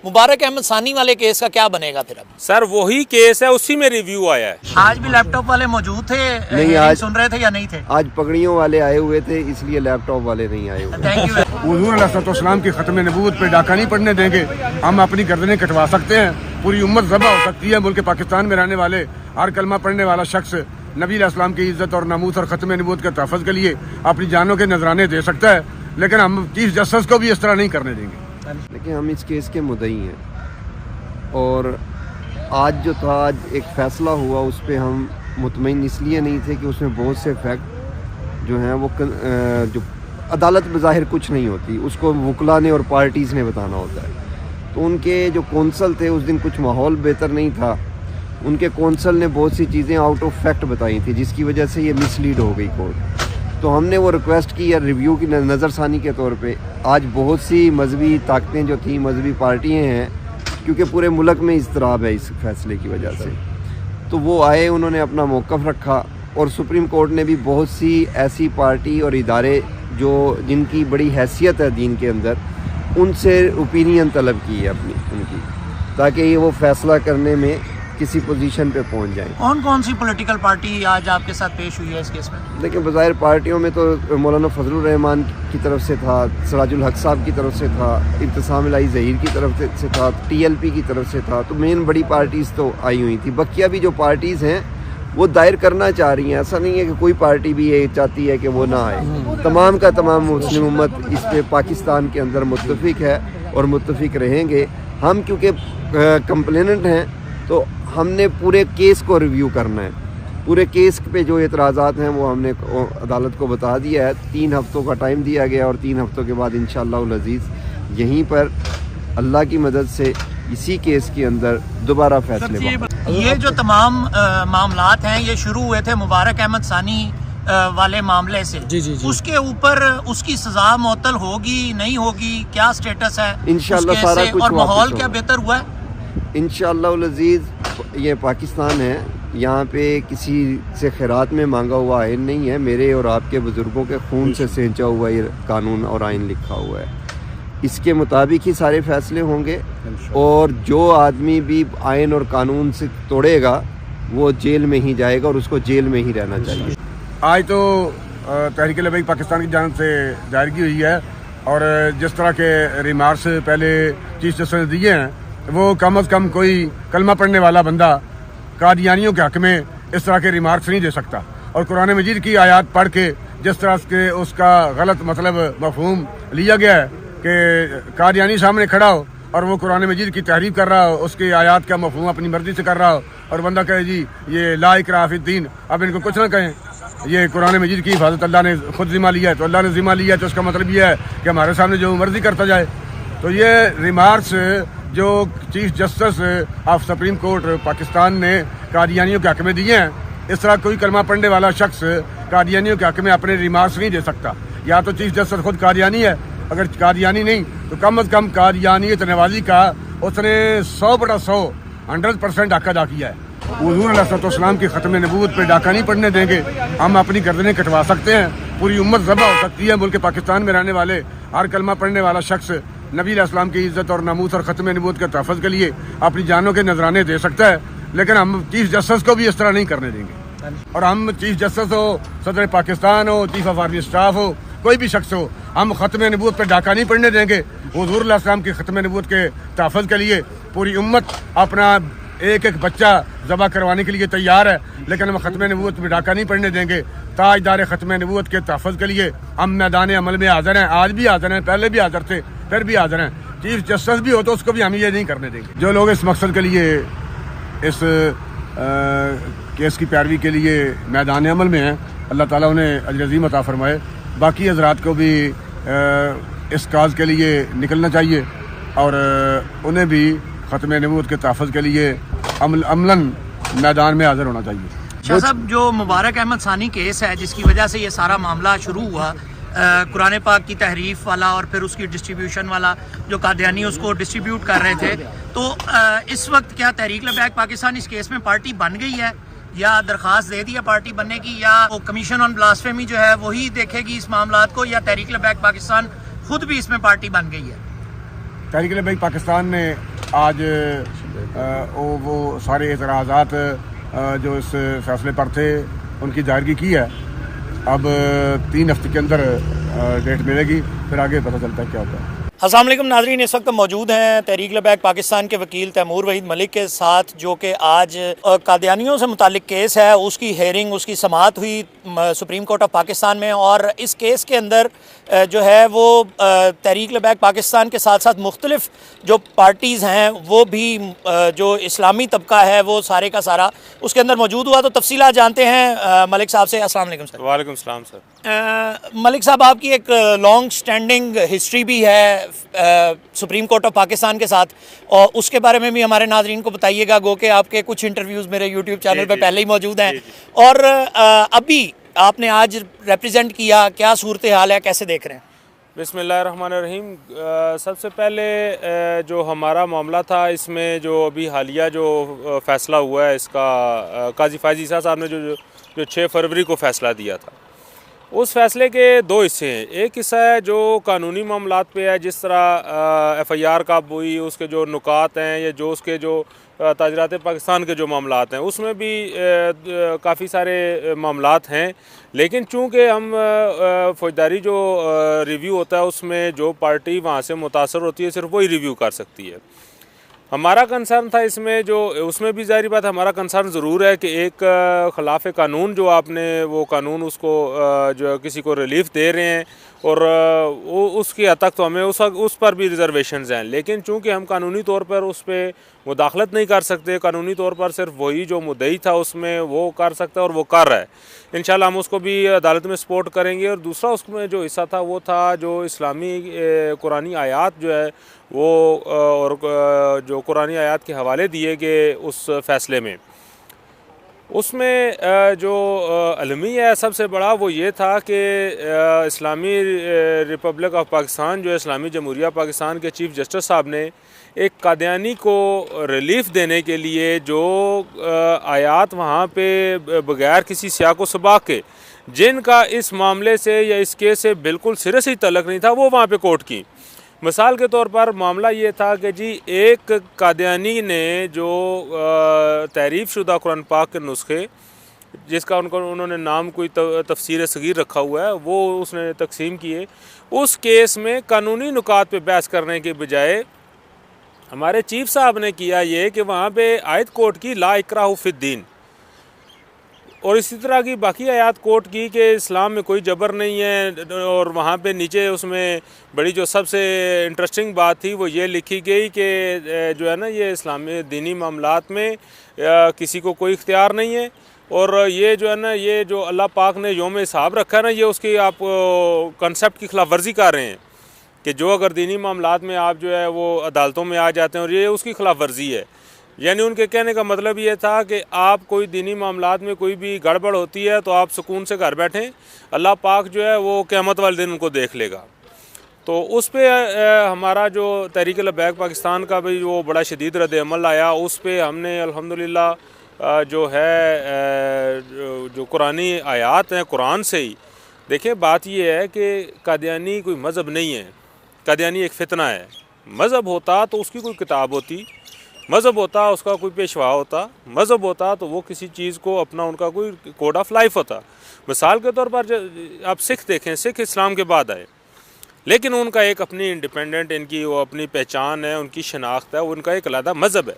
मुबारक अहमद सानी वाले केस का क्या बनेगा फिर अब? सर वही केस है, उसी में रिव्यू आया है। आज भी लैपटॉप वाले मौजूद थे? नहीं, आज सुन रहे थे या नहीं थे? आज पगड़ियों वाले आए हुए थे, इसलिए लैपटॉप वाले नहीं आए हुए। Thank you. हुजूर अलैहिस्सलाम की खत्म नबूवत पे डाका नहीं पड़ने देंगे। हम अपनी गर्दनें कटवा सकते हैं, पूरी उम्मत ज़बह हो सकती है। मुल्क पाकिस्तान में रहने वाले हर कलमा पढ़ने वाला शख्स नबी अलैहिस्सलाम की इज्जत और नमूस और खत्म नबूवत के तहफ़्फ़ुज़ के लिए अपनी जानों के नजराने दे सकता है, लेकिन हम चीफ जस्टिस को भी इस तरह नहीं करने देंगे। लेकिन हम इस केस के मुद्दई हैं और आज जो था, आज एक फ़ैसला हुआ, उस पर हम मुतमईन इसलिए नहीं थे कि उसमें बहुत से फैक्ट जो हैं वो जो अदालत बज़ाहिर कुछ नहीं होती, उसको वकला ने और पार्टीज़ ने बताना होता है। तो उनके जो कौंसल थे उस दिन कुछ माहौल बेहतर नहीं था, उनके कौंसल ने बहुत सी चीज़ें आउट ऑफ फैक्ट बताई थी, जिसकी वजह से ये मिसलीड हो गई कोर्ट। तो हमने वो रिक्वेस्ट की या रिव्यू की नज़रसानी के तौर पे। आज बहुत सी मजहबी ताकतें जो थी, मजहबी पार्टियाँ हैं, क्योंकि पूरे मुल्क में इज़्तिराब है इस फैसले की वजह से, तो वो आए, उन्होंने अपना मौक़िफ़ रखा और सुप्रीम कोर्ट ने भी बहुत सी ऐसी पार्टी और इदारे जो जिनकी बड़ी हैसियत है दीन के अंदर, उनसे ओपिनियन तलब की है अपनी उनकी, ताकि ये वो फैसला करने में किसी पोजीशन पे पहुंच जाएं। कौन कौन सी पॉलिटिकल पार्टी आज आपके साथ पेश हुई है इस केस में? देखिए, बज़ाहिर पार्टियों में तो मौलाना फजलुर रहमान की तरफ से था, सिराजुल हक साहब की तरफ से था, इब्तिसाम इलाही ज़हीर की तरफ से था, TLP की तरफ से था। तो मेन बड़ी पार्टीज़ तो आई हुई थी। बकिया भी जो पार्टीज़ हैं वो दायर करना चाह रही हैं। ऐसा नहीं है कि कोई पार्टी भी ये चाहती है कि वो ना आए। तमाम का तमाम मुस्लिम उम्मत इस पर पाकिस्तान के अंदर मुत्तफिक है और मुत्तफिक रहेंगे। हम क्योंकि कंप्लेनेंट हैं तो हमने पूरे केस को रिव्यू करना है। पूरे केस पे जो एतराज़ात हैं वो हमने अदालत को बता दिया है। 3 हफ्तों का टाइम दिया गया और 3 हफ्तों के बाद इंशाअल्लाह अज़ीज़ यहीं पर अल्लाह की मदद से इसी केस के अंदर दोबारा फैसले। ये जो तमाम मामलात हैं ये शुरू हुए थे मुबारक अहमद सानी वाले मामले से। जी। उसके ऊपर उसकी सजा मुअत्तल होगी नहीं होगी, क्या स्टेटस है इंशाअल्लाह सारा कुछ, और माहौल क्या बेहतर हुआ है इंशाअल्लाह अज़ीज़। ये पाकिस्तान है, यहाँ पे किसी से खैरात में मांगा हुआ आइन नहीं है। मेरे और आपके बुज़ुर्गों के खून से सेंचा हुआ ये कानून और आइन लिखा हुआ है। इसके मुताबिक ही सारे फैसले होंगे और जो आदमी भी आइन और कानून से तोड़ेगा वो जेल में ही जाएगा और उसको जेल में ही रहना चाहिए। आज तो तहरीक लबैक पाकिस्तान की जानिब से दायरगी हुई है और जिस तरह के रिमार्क्स पहले चीफ जस्टिस ने दिए हैं, वो कम अज़ कम कोई कलमा पढ़ने वाला बंदा कादियानियों के हक़ में इस तरह के रिमार्क्स नहीं दे सकता। और कुरान मजीद की आयत पढ़ के जिस तरह के उसका गलत मतलब मफहूम लिया गया है कि कादियानी सामने खड़ा हो और वो कुरान मजीद की तहरीफ कर रहा हो, उसकी आयत का मफहूम अपनी मर्जी से कर रहा हो और बंदा कहे जी ये ला इकराह फिद्दीन, अब इनको कुछ ना कहें, ये कुरान मजीद की हिफाजत अल्लाह ने खुद ज़िम्मा लिया है। तो अल्लाह ने ज़िम्मा लिया है तो उसका मतलब ये है कि हमारे सामने जो मर्जी करता जाए। तो ये रिमार्क्स जो chief justice of supreme court Pakistan ने कादियानियों के हक़ में दिए हैं, इस तरह कोई कलमा पढ़ने वाला शख्स कादियानियों के हक़ में अपने रिमार्क्स नहीं दे सकता। या तो चीफ जस्टिस खुद कादियानी है, अगर कादियानी नहीं तो कम अज़ कम कादियानियत नवाजी का उसने 100/100 100% हक़ अदा किया है। हुजूर अलैहिस्सलाम की खत्म नबूवत पे डाका नहीं पड़ने देंगे। हम अपनी गर्दनें कटवा सकते हैं, पूरी उम्मत ज़बह हो सकती है। मुल्क पाकिस्तान में रहने वाले हर कलमा पढ़ने वाला शख्स नबी अलैहिस्सलाम की इज्जत और नमूस और खत्म नबूवत के तहफ़्फ़ुज़ के लिए अपनी जानों के नजराने दे सकता है, लेकिन हम चीफ जस्टिस को भी इस तरह नहीं करने देंगे। और हम चीफ जस्टिस हो, सदर पाकिस्तान हो, चीफ ऑफ आर्मी स्टाफ हो, कोई भी शख्स हो, हम खत्म नबूवत पर डाका नहीं पड़ने देंगे। हुजूर अलैहिस्सलाम की खत्म नबूवत के तहफ़्फ़ुज़ के लिए पूरी उम्मत अपना एक एक बच्चा ज़बह करवाने के लिए तैयार है, लेकिन हम खत्म नबूवत में डाका नहीं पड़ने देंगे। ताजदार खत्म नबूवत के तहफ़्फ़ुज़ के लिए हम मैदान अमल में हाज़िर हैं, आज भी हाज़िर हैं, पहले भी हाज़िर थे, फिर भी हाज़िर हैं। चीफ जस्टिस भी हो तो उसको भी हम ये नहीं करने देंगे। जो लोग इस मकसद के लिए इस केस की पैरवी के लिए मैदान अमल में हैं, अल्लाह ताला उन्हें अजर अज़ीम अता फरमाए। बाकी हज़रात को भी इस काज के लिए निकलना चाहिए और उन्हें भी खत्म नबूवत के तहफ़्फ़ुज़ के लिए अमलन मैदान में हाज़िर होना चाहिए। शाह साहब, जो मुबारक अहमद सानी केस है जिसकी वजह से ये सारा मामला शुरू हुआ, कुरान पाक की तहरीफ वाला और फिर उसकी डिस्ट्रीब्यूशन वाला, जो कादियानी उसको डिस्ट्रीब्यूट कर रहे थे, तो इस वक्त क्या तहरीक लबैक पाकिस्तान इस केस में पार्टी बन गई है या दरख्वास्त दे दी है पार्टी बनने की, या वो कमीशन ऑन ब्लास्फेमी जो है वही देखेगी इस मामलात को, या तहरीक लबैक पाकिस्तान खुद भी इसमें पार्टी बन गई है? तहरीक लेबाइक पाकिस्तान ने आज वो सारे एतराज़ात जो इस फैसले पर थे उनकी दायरगी की है। अब 3 हफ्ते के अंदर डेट मिलेगी, फिर आगे पता चलता है क्या होता है। अस्सलाम वालेकुम नाज़रीन, इस वक्त मौजूद हैं तहरीक लेबाइक पाकिस्तान के वकील तैमूर वहीद मलिक के साथ, जो कि आज कादियानियों से मुतालिक केस है उसकी हेयरिंग, उसकी समाअत हुई सुप्रीम कोर्ट ऑफ पाकिस्तान में। और इस केस के अंदर जो है वो तहरीक लेबाइक पाकिस्तान के साथ साथ मुख्तलिफ जो पार्टीज़ हैं वो भी जो इस्लामी तबका है वो सारे का सारा उसके अंदर मौजूद हुआ। तो तफसीलात जानते हैं मलिक साहब से। अस्सलाम वालेकुम सर। वालेकुम सलाम सर। मलिक साहब, आपकी एक लॉन्ग स्टैंडिंग हिस्ट्री भी है सुप्रीम कोर्ट ऑफ पाकिस्तान के साथ, और उसके बारे में भी हमारे नाजरीन को बताइएगा। गो के आपके कुछ इंटरव्यूज़ मेरे यूट्यूब चैनल पे पहले ही मौजूद हैं, और अभी आपने आज रिप्रेजेंट किया, क्या सूरत हाल है, कैसे देख रहे हैं? बिस्मिल्लाहिर्रहमानिर्रहीम। सबसे पहले जो हमारा मामला था, इसमें जो अभी हालिया जो फ़ैसला हुआ है इसका, काजी फायज़ ईसा साहब ने जो 6 फरवरी को फ़ैसला दिया था, उस फैसले के 2 हिस्से हैं। एक हिस्सा है जो कानूनी मामलात पे है, जिस तरह FIR काब हुई, उसके जो नुकात हैं या जो उसके जो ताजरात पाकिस्तान के जो मामलात हैं, उसमें भी काफ़ी सारे मामलात हैं। लेकिन चूँकि हम फौजदारी जो रिव्यू होता है उसमें जो पार्टी वहाँ से मुतासर होती है सिर्फ वही रिव्यू कर सकती है। हमारा कंसर्न था इसमें जो, उसमें भी ज़ाहिर बात हमारा कंसर्न ज़रूर है कि एक ख़िलाफ़ कानून जो आपने वो कानून उसको जो किसी को रिलीफ दे रहे हैं, और वो उसकी हद तक तो हमें उस पर भी रिजर्वेशंस हैं। लेकिन चूंकि हम कानूनी तौर पर उस पर मुदाखलत नहीं कर सकते, कानूनी तौर पर सिर्फ वही जो मुद्दई था उसमें वो कर सकता है और वो कर रहा है। इंशाल्लाह हम उसको भी अदालत में सपोर्ट करेंगे। और दूसरा उसमें जो हिस्सा था वो था जो इस्लामी कुरानी आयात जो है वो, और जो कुरानी आयात के हवाले दिए गए उस फ़ैसले में, उसमें जो अलमिया है सबसे बड़ा वो ये था कि इस्लामी रिपब्लिक ऑफ पाकिस्तान जो है, इस्लामी जमहूरिया पाकिस्तान के चीफ़ जस्टिस साहब ने एक कादियानी को रिलीफ देने के लिए जो आयात वहाँ पे बग़ैर किसी सियाक़ व सबाक़ के, जिनका इस मामले से या इस केस से बिल्कुल सिरे से ही तल्लुक़ नहीं था, वो वहाँ पे कोर्ट की। मिसाल के तौर पर मामला ये था कि जी एक कादियानी ने जो तहरीफ शुदा कुरान पाक के नुस्खे, जिसका उन्होंने नाम कोई तफसीर सगीर रखा हुआ है, वो उसने तकसीम किए। उस केस में कानूनी नुकात पे बहस करने के बजाय हमारे चीफ साहब ने किया ये कि वहाँ पे आयत कोर्ट की ला इकराह फिद्दीन, और इसी तरह की बाकी आयात कोर्ट की कि इस्लाम में कोई जबर नहीं है। और वहाँ पे नीचे उसमें बड़ी जो सबसे इंटरेस्टिंग बात थी वो ये लिखी गई कि जो है ना, ये इस्लामी दीनी मामलात में किसी को कोई इख्तियार नहीं है, और ये जो है ना, ये जो अल्लाह पाक ने योम हिसाब रखा है ना, ये उसकी आप कंसेप्ट की खिलाफ वर्जी कर रहे हैं कि जो अगर दीनी मामलात में आप जो है वो अदालतों में आ जाते हैं, और ये उसकी खिलाफ वर्जी है। यानी उनके कहने का मतलब ये था कि आप कोई दीनी मामलात में कोई भी गड़बड़ होती है तो आप सुकून से घर बैठें, अल्लाह पाक जो है वो क़यामत वाले दिन उनको देख लेगा। तो उस पर हमारा जो तहरीक लेबाइक पाकिस्तान का भी वो बड़ा शदीद रद्द अमल आया। उस पर हमने अल्हम्दुलिल्लाह जो है जो कुरानी आयात हैं कुरान से ही, देखिए बात ये है कि कादियानी कोई मज़हब नहीं है, कादियानी एक फ़ितना है। मज़हब होता तो उसकी कोई किताब होती, मज़हब होता उसका कोई पेशवा होता, मज़हब होता तो वो किसी चीज़ को अपना उनका कोई कोड ऑफ लाइफ होता। मिसाल के तौर पर आप सिख देखें, सिख इस्लाम के बाद आए, लेकिन उनका एक अपनी इंडिपेंडेंट, इनकी वो अपनी पहचान है, उनकी शनाख्त है, उनका एक अलग मज़हब है।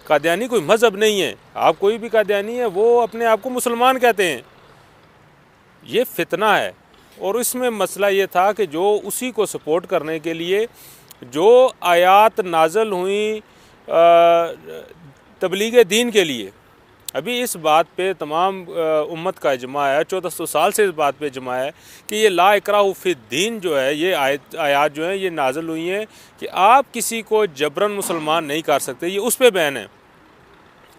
कादियानी कोई मज़हब नहीं है। आप कोई भी कादियानी है वो अपने आप को मुसलमान कहते हैं, ये फितना है। और इसमें मसला ये था कि जो उसी को सपोर्ट करने के लिए जो आयात नाज़िल हुई तबलीग दीन के लिए, अभी इस बात पे तमाम उम्मत का इजमा है, 1400 साल से इस बात पे इजमा है कि ये ला इकराह फिद्दीन जो है, ये आयात जो है ये नाज़िल हुई हैं कि आप किसी को जबरन मुसलमान नहीं कर सकते, ये उस पे बैन है।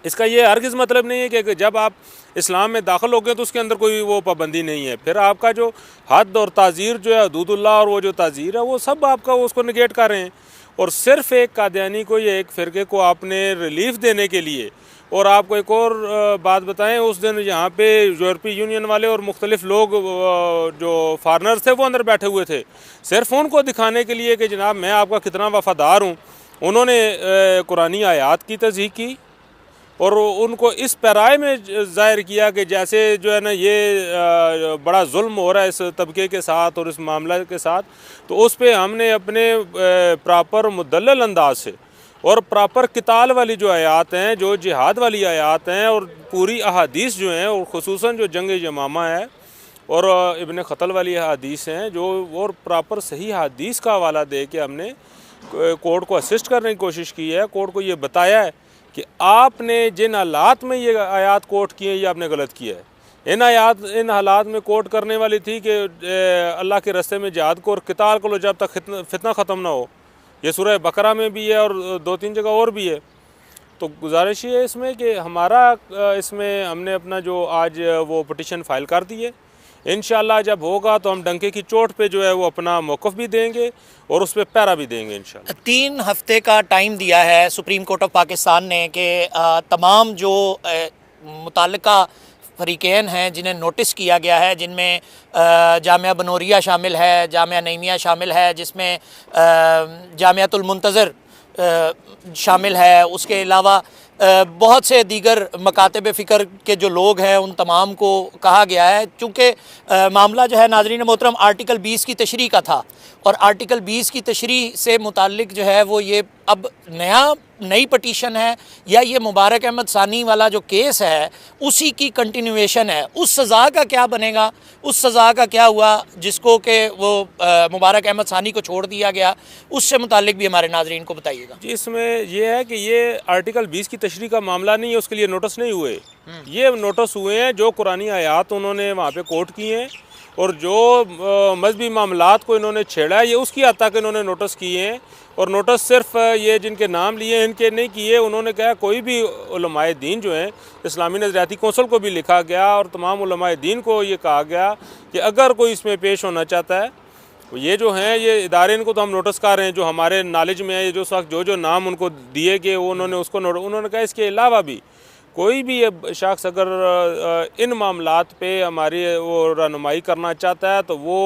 इसका ये हरगिज़ मतलब नहीं है कि जब आप इस्लाम में दाखिल हो गए तो उसके अंदर कोई वो पाबंदी नहीं है। फिर आपका जो हद और ताज़ीर जो है, हदूदुल्लाह और वो जो ताज़ीर है, वो सब आपका उसको निगेट कर रहे हैं। और सिर्फ़ एक कादियानी को या एक फ़िरके को आपने रिलीफ देने के लिए और आपको एक और बात बताएं, उस दिन यहाँ पे यूरोपीय यूनियन वाले और मुख्तलिफ लोग जो फॉरनर्स थे वो अंदर बैठे हुए थे, सिर्फ उनको दिखाने के लिए कि जनाब मैं आपका कितना वफ़ादार हूँ। उन्होंने कुरानी आयात की तस्दीक की और उनको इस पैराए में ज़ाहिर किया कि जैसे जो है ना ये बड़ा जुल्म हो रहा है इस तबके के साथ और इस मामला के साथ, तो उस पर हमने अपने प्रॉपर मुदल्लल अंदाज से और प्रॉपर किताल वाली जो आयात हैं, जो जिहाद वाली आयात हैं और पूरी अहादीस जो हैं, और ख़ुसूसन जो जंग यमामा है और इब्न क़त्ल वाली अहादीस हैं, जो और प्रॉपर सही अहादीस का हवाला दे के हमने कोर्ट को असिस्ट करने की कोशिश की है। कोर्ट को ये बताया है कि आपने जिन हालात में ये आयात कोट किए ये आपने गलत किया है। इन हालात में कोट करने वाली थी कि अल्लाह के रास्ते में जिहाद को और किताल को जब तक फितना ख़त्म ना हो। ये सूरह बकरा में भी है और 2-3 जगह और भी है। तो गुजारिश ये है इसमें कि हमारा इसमें हमने अपना जो आज वो पिटीशन फाइल कर दी है। इंशाल्लाह जब होगा तो हम डंके की चोट पे जो है वो अपना मौक़िफ़ भी देंगे और उस पर पैरा भी देंगे इंशाल्लाह। 3 हफ्ते का टाइम दिया है सुप्रीम कोर्ट ऑफ पाकिस्तान ने कि तमाम जो मुताल्लिका फ़रीक़ैन हैं जिन्हें नोटिस किया गया है, जिनमें जामिया बनोरिया शामिल है, जामिया नईमिया शामिल है, जिसमें जामियातुल मुंतज़र शामिल है, उसके अलावा बहुत से दीगर मकातब फ़िक्र के जो लोग हैं उन तमाम को कहा गया है। चूँकि मामला जो है नाज़रीन मोहतरम आर्टिकल 20 की तशरीह का था और आर्टिकल 20 की तशरीह से मुताल्लिक जो है वो ये अब नई पटिशन है या ये मुबारक अहमद सानी वाला जो केस है उसी की कंटिन्यूएशन है। उस सज़ा का क्या बनेगा, उस सज़ा का क्या हुआ जिसको कि वो मुबारक अहमद सानी को छोड़ दिया गया, उससे मुताल्लिक भी हमारे नाज़रीन को बताइएगा। जी, इसमें ये है कि ये आर्टिकल 20 की तशरीह का मामला नहीं है, उसके लिए नोटिस नहीं हुए। ये नोटिस हुए हैं जो कुरानी आयात उन्होंने वहाँ पे कोट किए हैं और जो मजहबी मामलात को इन्होंने छेड़ा है ये उसकी हद तक इन्होंने नोटिस किए हैं। और नोटिस सिर्फ ये जिनके नाम लिए इनके नहीं किए, उन्होंने कहा कोई भी उलमाए दीन जो हैं, इस्लामी नज़रियाती कौंसिल को भी लिखा गया और तमाम उलमाए दीन को ये कहा गया कि अगर कोई इसमें पेश होना चाहता है, ये जो हैं ये इदारे इनको तो हम नोटिस कर रहे हैं जो हमारे नॉलेज में है, ये जो वक्त जो नाम उनको दिए गए वो उन्होंने कहा इसके अलावा भी कोई भी शख्स अगर इन मामलात पे हमारी वो रहनुमाई करना चाहता है तो वो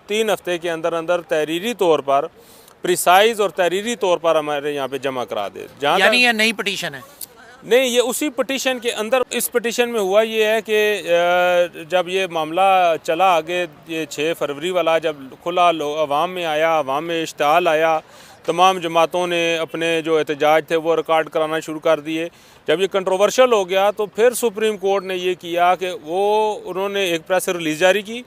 3 हफ्ते के अंदर अंदर तहरीरी तौर पर प्रिसाइज और तहरीरी तौर पर हमारे यहाँ पे जमा करा दे। यानी ये नई पटिशन है? नहीं, ये उसी पटिशन के अंदर, इस पटिशन में हुआ ये है कि जब ये मामला चला आगे, ये 6 फरवरी वाला जब खुला अवाम में आया, अवाम में इश्तिहाल आया, तमाम जमातों ने अपने जो एहतजाज थे वो रिकॉर्ड कराना शुरू कर दिए। जब ये कंट्रोवर्शियल हो गया तो फिर सुप्रीम कोर्ट ने ये किया कि उन्होंने एक प्रेस रिलीज़ जारी की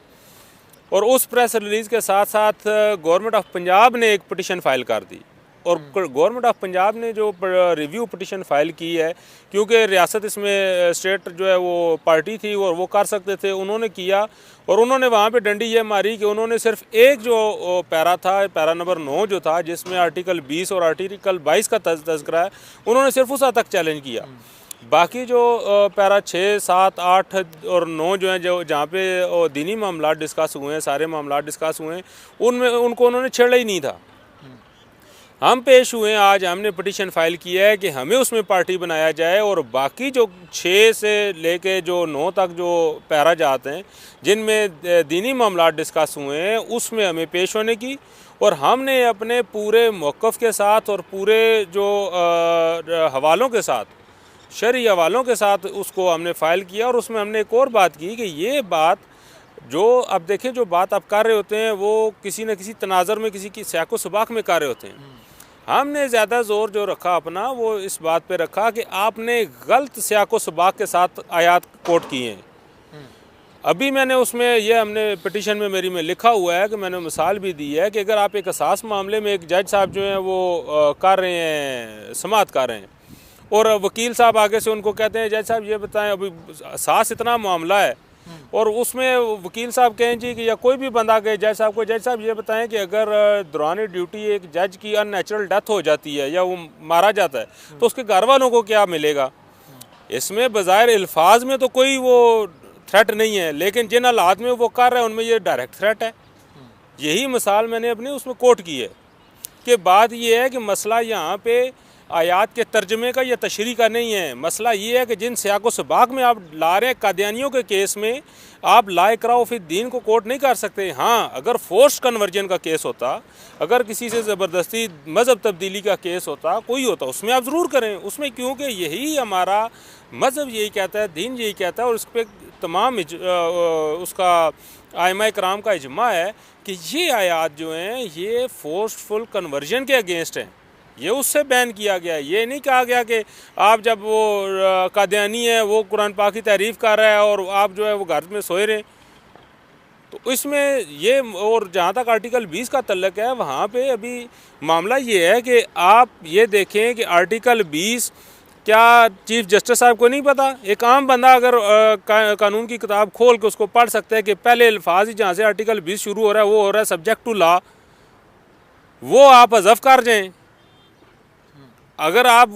और उस प्रेस रिलीज़ के साथ साथ गवर्नमेंट ऑफ पंजाब ने एक पटिशन फ़ाइल कर दी। और गवर्नमेंट ऑफ पंजाब ने जो रिव्यू पटिशन फ़ाइल की है, क्योंकि रियासत इसमें स्टेट जो है वो पार्टी थी और वो कर सकते थे, उन्होंने किया और उन्होंने वहाँ पे डंडी ये मारी कि उन्होंने सिर्फ एक जो पैरा था, पैरा नंबर 9 जो था जिसमें आर्टिकल 20 और आर्टिकल 22 का तज़किरा है, उन्होंने सिर्फ उस हद तक चैलेंज किया। बाकी जो पैरा 6, 7, 8 और 9 जो हैं, जो जहाँ पे दीनी मामला डिस्कस हुए हैं, सारे मामला डिस्कस हुए हैं, उनमें उनको उन्होंने छेड़ा ही नहीं था। हम पेश हुए हैं, आज हमने पटिशन फाइल किया है कि हमें उसमें पार्टी बनाया जाए और बाकी जो 6 से लेके जो 9 तक जो पैरा जाते हैं जिनमें दीनी मामला डिस्कस हुए हैं उसमें हमें पेश होने की, और हमने अपने पूरे मौक़िफ़ के साथ और पूरे जो हवालों के साथ, शरई हवालों के साथ उसको हमने फ़ाइल किया। और उसमें हमने एक और बात की कि ये बात जो अब देखें, जो बात आप कर रहे होते हैं वो किसी न किसी तनाज़र में, किसी की सयाक़ो सबाक़ में कर रहे होते हैं। हमने ज़्यादा ज़ोर जो रखा अपना वो इस बात पे रखा कि आपने गलत सयाक़ो सबाक़ के साथ आयात कोट किए हैं। अभी मैंने उसमें ये हमने पिटीशन में मेरी में लिखा हुआ है कि मैंने मिसाल भी दी है कि अगर आप एक असास मामले में एक जज साहब जो हैं वो कर रहे हैं, समाअत कर रहे हैं, और वकील साहब आगे से उनको कहते हैं जज साहब ये बताएं अभी असास इतना मामला है, और उसमें वकील साहब कहें जी कि या कोई भी बंदा गए जज साहब को, जज साहब ये बताएं कि अगर दौरान ड्यूटी एक जज की अननेचुरल डेथ हो जाती है या वो मारा जाता है तो उसके घर वालों को क्या मिलेगा। इसमें बज़ाहिर अल्फाज में तो कोई वो थ्रेट नहीं है, लेकिन जिन हालात में वो कर रहे हैं उनमें ये डायरेक्ट थ्रेट है। यही मिसाल मैंने अपनी उसमें कोट की है कि बात ये है कि मसला यहाँ पे आयात के तर्जमे का या तशरीह का नहीं है। मसला ये है कि जिन सियाक़ो सबाक में आप ला रहे हैं कादियानियों के केस में, आप ला इकराह फिद दीन को कोर्ट नहीं कर सकते। हाँ, अगर फोर्स कन्वर्जन का केस होता, अगर किसी से ज़बरदस्ती मज़हब तब्दीली का केस होता, कोई होता, उसमें आप ज़रूर करें। उसमें क्योंकि यही हमारा मज़हब यही कहता है, दीन यही कहता है, और उस पर तमाम उसका आइमा इकराम का इजमा है कि ये आयात जो हैं ये फोर्सफुल कन्वर्जन के अगेंस्ट हैं। ये उससे बैन किया गया है। ये नहीं कहा गया कि आप जब वो कादियानी है वो कुरान पाक की तारीफ़ कर रहा है और आप जो है वो घर में सोए रहे। तो इसमें ये, और जहाँ तक आर्टिकल 20 का तल्लक है, वहाँ पे अभी मामला ये है कि आप ये देखें कि आर्टिकल 20 क्या चीफ जस्टिस साहब को नहीं पता? एक आम बंदा अगर कानून की किताब खोल के उसको पढ़ सकता है कि पहले अल्फाज ही जहाँ से आर्टिकल 20 शुरू हो रहा है वो हो रहा है सब्जेक्ट टू लॉ, वो आप हज़फ कर जाएँ। अगर आप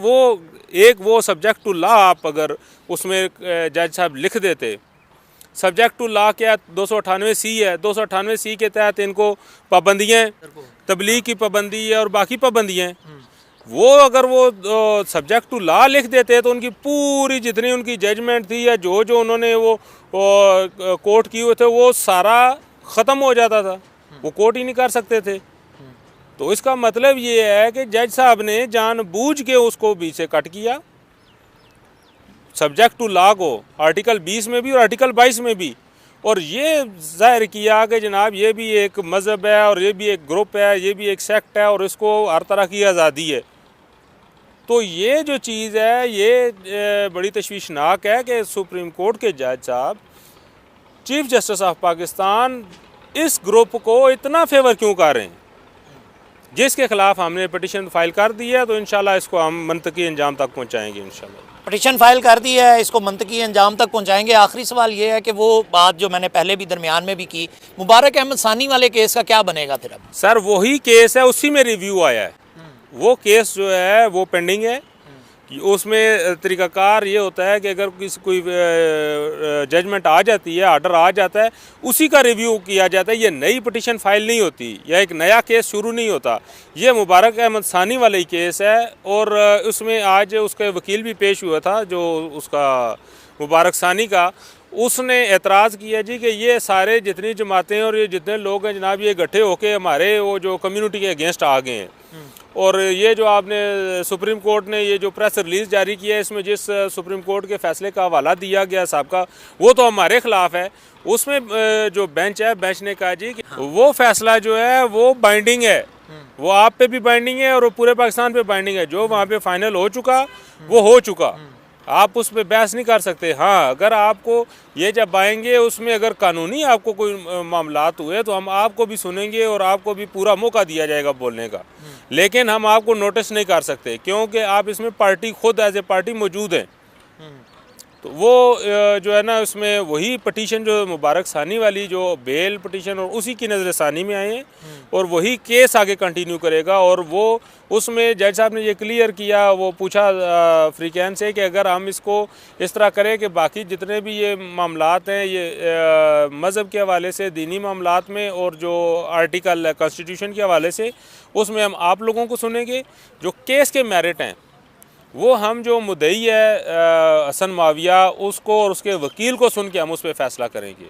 वो सब्जेक्ट टू लॉ आप अगर उसमें जज साहब लिख देते, सब्जेक्ट टू लॉ क्या 298C है, 298C के तहत इनको पाबंदियाँ, तबलीग की पाबंदी है और बाकी पाबंदियाँ, वो अगर वो सब्जेक्ट टू लॉ लिख देते तो उनकी पूरी जितनी उनकी जजमेंट थी या जो उन्होंने वो कोर्ट किए हुए थे वो सारा ख़त्म हो जाता था, वो कोर्ट ही नहीं कर सकते थे। तो इसका मतलब ये है कि जज साहब ने जानबूझ के उसको बीच से कट किया, सब्जेक्ट टू लॉ को, आर्टिकल 20 में भी और आर्टिकल 22 में भी, और ये जाहिर किया कि जनाब ये भी एक मज़हब है और ये भी एक ग्रुप है, ये भी एक सेक्ट है और इसको हर तरह की आज़ादी है। तो ये जो चीज़ है ये बड़ी तशवीशनाक है कि सुप्रीम कोर्ट के जज साहब, चीफ जस्टिस ऑफ पाकिस्तान इस ग्रुप को इतना फेवर क्यों कर रहे हैं, जिसके ख़िलाफ़ हमने पटिशन फाइल कर दी है। तो इंशाल्लाह इसको हम मंतकी अंजाम तक पहुँचाएँगे। इंशाल्लाह पटिशन फाइल कर दी है, इसको मंतकी अंजाम तक पहुंचाएंगे। आखिरी सवाल ये है कि वो बात जो मैंने पहले भी दरमियान में भी की, मुबारक अहमद सानी वाले केस का क्या बनेगा फिर? अब सर वही केस है, उसी में रिव्यू आया है। वो केस जो है वो पेंडिंग है। उसमें तरीक़ाकार ये होता है कि अगर कोई जजमेंट आ जाती है, आर्डर आ जाता है, उसी का रिव्यू किया जाता है। ये नई पटिशन फाइल नहीं होती या एक नया केस शुरू नहीं होता। ये मुबारक अहमद सानी वाला ही केस है और उसमें आज उसके वकील भी पेश हुआ था, जो उसका मुबारक सानी का, उसने एतराज़ किया जी कि ये सारे जितनी जमातें और ये जितने लोग हैं जनाब, ये इकट्ठे होके हमारे वो जो कम्युनिटी के अगेंस्ट आ गए हैं। और ये जो आपने सुप्रीम कोर्ट ने ये जो प्रेस रिलीज़ जारी किया है, इसमें जिस सुप्रीम कोर्ट के फैसले का हवाला दिया गया साहब का, वो तो हमारे ख़िलाफ़ है। उसमें जो बेंच है, बेंच ने कहा जी कि वो फैसला जो है वो बाइंडिंग है, वो आप पे भी बाइंडिंग है और पूरे पाकिस्तान पे बाइंडिंग है। जो वहाँ पे फाइनल हो चुका वो हो चुका, आप उस पर बहस नहीं कर सकते। हाँ, अगर आपको ये जब आएंगे उसमें अगर कानूनी आपको कोई मामलात हुए तो हम आपको भी सुनेंगे और आपको भी पूरा मौका दिया जाएगा बोलने का, लेकिन हम आपको नोटिस नहीं कर सकते क्योंकि आप इसमें पार्टी खुद एज ए पार्टी मौजूद हैं। तो वो जो है ना, उसमें वही पटिशन जो मुबारक सानी वाली जो बेल पटिशन और उसी की नज़र सानी में आए हैं और वही केस आगे कंटिन्यू करेगा। और वो उसमें जज साहब ने ये क्लियर किया, वो पूछा फ्रीकैन से कि अगर हम इसको इस तरह करें कि बाकी जितने भी ये मामलात हैं ये मज़हब के हवाले से, दीनी मामलात में और जो आर्टिकल कॉन्स्टिट्यूशन के हवाले से, उसमें हम आप लोगों को सुनेंगे। जो केस के मेरिट हैं वो हम जो मुद्दई है हसन माविया, उसको और उसके वकील को सुन के हम उस पर फ़ैसला करेंगे।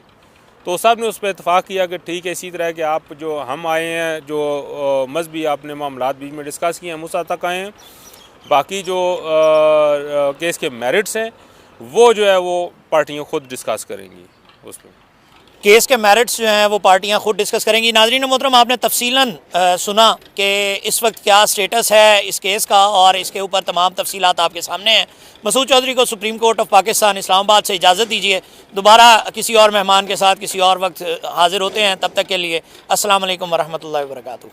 तो सब ने उस पर इत्तेफाक किया कि ठीक है, इसी तरह कि आप जो हम आए हैं, जो मजहबी आपने मामलात बीच में डिस्कस किए, हम उस हद तक आए हैं। बाकी जो केस के मेरिट्स हैं वो जो है वो पार्टियाँ खुद डिस्कस करेंगी। उस पर केस के मेरिट्स जो हैं वो पार्टियां खुद डिस्कस करेंगी। नाज़रीन मोहतरम, आपने तफसीलन सुना कि इस वक्त क्या स्टेटस है इस केस का और इसके ऊपर तमाम तफसीलात आपके सामने हैं। मसूद चौधरी को supreme court of Pakistan Islamabad से इजाज़त दीजिए। दोबारा किसी और मेहमान के साथ किसी और वक्त हाजिर होते हैं। तब तक के लिए अस्सलाम वालेकुम वरहमतुल्लाहि वबरकातुहू।